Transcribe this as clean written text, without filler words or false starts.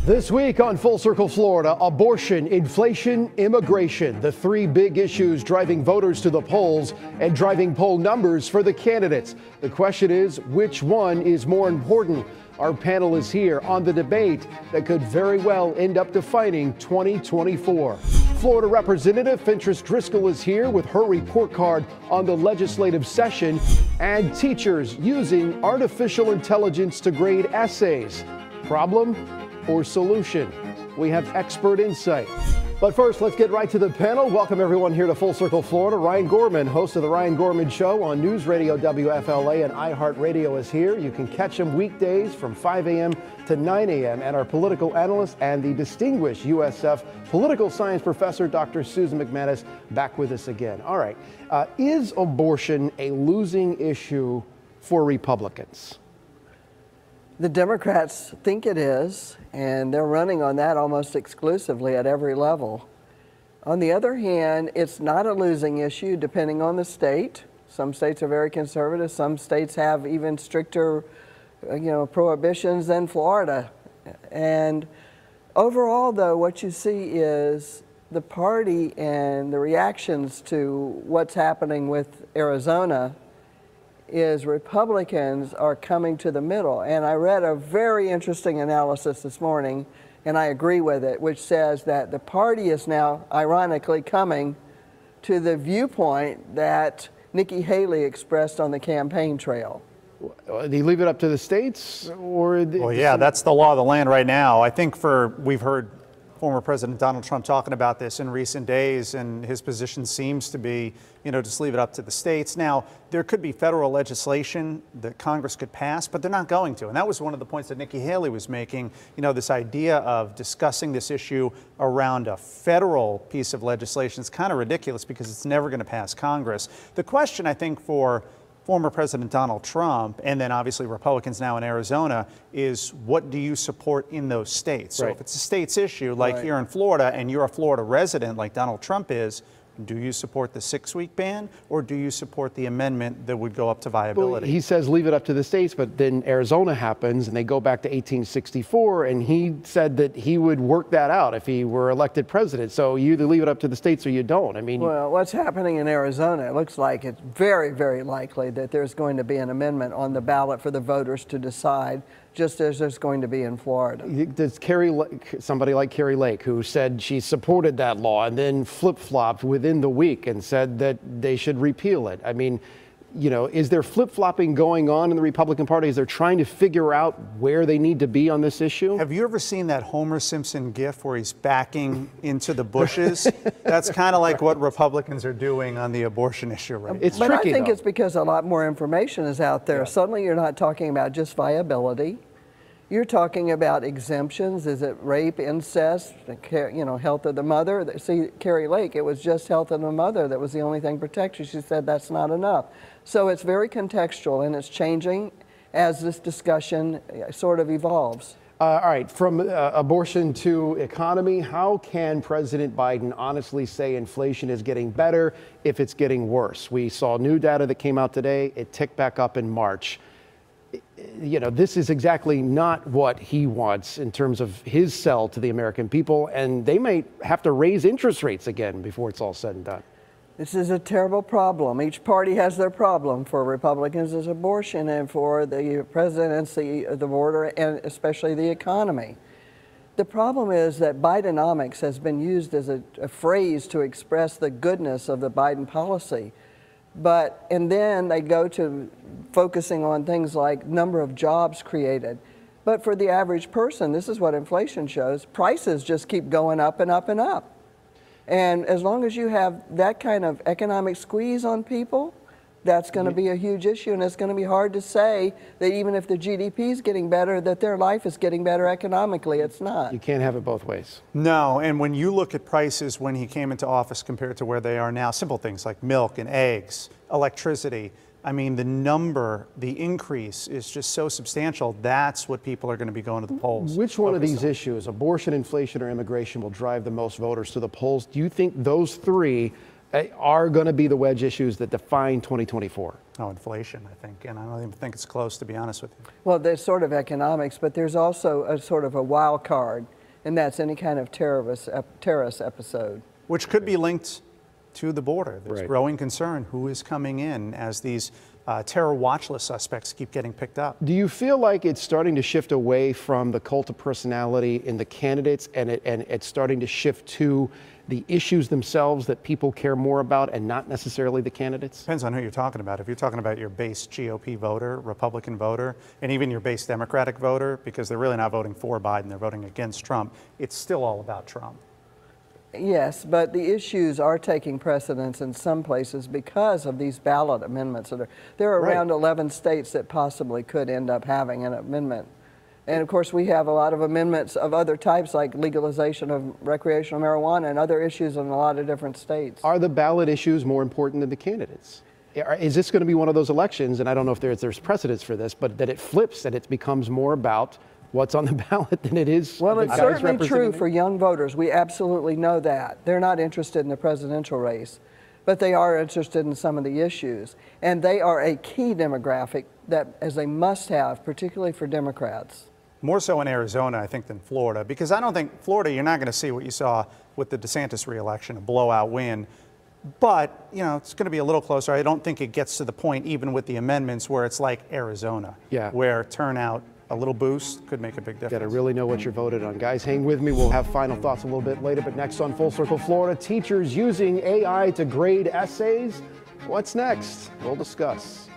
This week on Full Circle Florida, abortion, inflation, immigration, the three big issues driving voters to the polls and driving poll numbers for the candidates. The question is, which one is more important? Our panel is here on the debate that could very well end up defining 2024. Florida Representative Fentrice Driskell is here with her report card on the legislative session, and teachers using artificial intelligence to grade essays. Problem or solution? We have expert insight. But first, let's get right to the panel. Welcome everyone here to Full Circle Florida. Ryan Gorman, host of the Ryan Gorman Show on News Radio WFLA and iHeartRadio, is here. You can catch him weekdays from 5 a.m. to 9 a.m. And our political analyst and the distinguished USF political science professor, Dr. Susan MacManus, back with us again. All right. Is abortion a losing issue for Republicans? The Democrats think it is, and they're running on that almost exclusively at every level. On the other hand, it's not a losing issue depending on the state. Some states are very conservative. Some states have even stricter, prohibitions than Florida. And overall, though, what you see is the party and the reactions to what's happening with Arizona is Republicans are coming to the middle. And I read a very interesting analysis this morning, and I agree with it, which says that the party is now, ironically, coming to the viewpoint that Nikki Haley expressed on the campaign trail. Do you leave it up to the states? Well, yeah, that's the law of the land right now. I think we've heard former President Donald Trump talking about this in recent days, and his position seems to be, just leave it up to the states. Now, there could be federal legislation that Congress could pass, but they're not going to. And that was one of the points that Nikki Haley was making, this idea of discussing this issue around a federal piece of legislation is kind of ridiculous because it's never going to pass Congress. The question, I think, for former President Donald Trump, and then obviously Republicans now in Arizona, is what do you support in those states? So if it's a state's issue, like here in Florida, and you're a Florida resident like Donald Trump is, do you support the 6-week ban, or do you support the amendment that would go up to viability? Well, he says leave it up to the states, but then Arizona happens and they go back to 1864, and he said that he would work that out if he were elected president. So you either leave it up to the states or you don't. I mean, well, what's happening in Arizona, it looks like it's very, very likely that there's going to be an amendment on the ballot for the voters to decide, just as there's going to be in Florida. Does somebody like Carrie Lake, who said she supported that law and then flip-flopped within the week and said that they should repeal it? I mean, is there flip-flopping going on in the Republican Party? Is they're trying to figure out where they need to be on this issue? Have you ever seen that Homer Simpson gif where he's backing into the bushes? That's kind of like what Republicans are doing on the abortion issue right now. It's tricky, I think though. It's because a lot more information is out there. Yeah. Suddenly you're not talking about just viability. You're talking about exemptions. Is it rape, incest, health of the mother? See, Carrie Lake, it was just health of the mother that was the only thing protected. She said that's not enough. So it's very contextual, and it's changing as this discussion sort of evolves. All right, from abortion to economy, how can President Biden honestly say inflation is getting better if it's getting worse? We saw new data that came out today. It ticked back up in March. This is exactly not what he wants in terms of his sell to the American people, and they may have to raise interest rates again before it's all said and done. This is a terrible problem. Each party has their problem. For Republicans, it's abortion, and for the presidency, the border, and especially the economy. The problem is that Bidenomics has been used as a phrase to express the goodness of the Biden policy. And then they go to focusing on things like number of jobs created. But for the average person, this is what inflation shows, prices just keep going up and up and up. And as long as you have that kind of economic squeeze on people, that's going to be a huge issue, and it's going to be hard to say that even if the GDP is getting better, that their life is getting better economically. It's not. You can't have it both ways. No, and when you look at prices when he came into office compared to where they are now, simple things like milk and eggs, electricity, I mean, the increase is just so substantial. That's what people are going to be going to the polls. Which one of these issues, abortion, inflation, or immigration, will drive the most voters to the polls? Do you think those three are going to be the wedge issues that define 2024? Oh, inflation, I think. And I don't even think it's close, to be honest with you. Well, there's sort of economics, but there's also a sort of a wild card. and that's any kind of terrorist episode. Which could be linked to the border. There's Right. growing concern who is coming in as these terror watch list suspects keep getting picked up. Do you feel like it's starting to shift away from the cult of personality in the candidates, and it's starting to shift to the issues themselves that people care more about and not necessarily the candidates? Depends on who you're talking about. If you're talking about your base GOP voter, Republican voter, and even your base Democratic voter, because they're really not voting for Biden, they're voting against Trump, it's still all about Trump. Yes, but the issues are taking precedence in some places because of these ballot amendments. There are around 11 states that possibly could end up having an amendment. And of course, we have a lot of amendments of other types, like legalization of recreational marijuana and other issues in a lot of different states. Are the ballot issues more important than the candidates? Is this going to be one of those elections, and I don't know if there's precedence for this, but that it flips and it becomes more about what's on the ballot than it is? Well, the it's guys certainly representing true for young voters. We absolutely know that. They're not interested in the presidential race, but they are interested in some of the issues. And they are a key demographic that as a must-have, particularly for Democrats. More so in Arizona, I think, than Florida, because I don't think Florida, you're not going to see what you saw with the DeSantis reelection, a blowout win. But, you know, it's going to be a little closer. I don't think it gets to the point, even with the amendments, where it's like Arizona, where turnout, a little boost could make a big difference. Got to really know what you voted on. Guys, hang with me. We'll have final thoughts a little bit later. But next on Full Circle Florida, teachers using AI to grade essays. What's next? We'll discuss.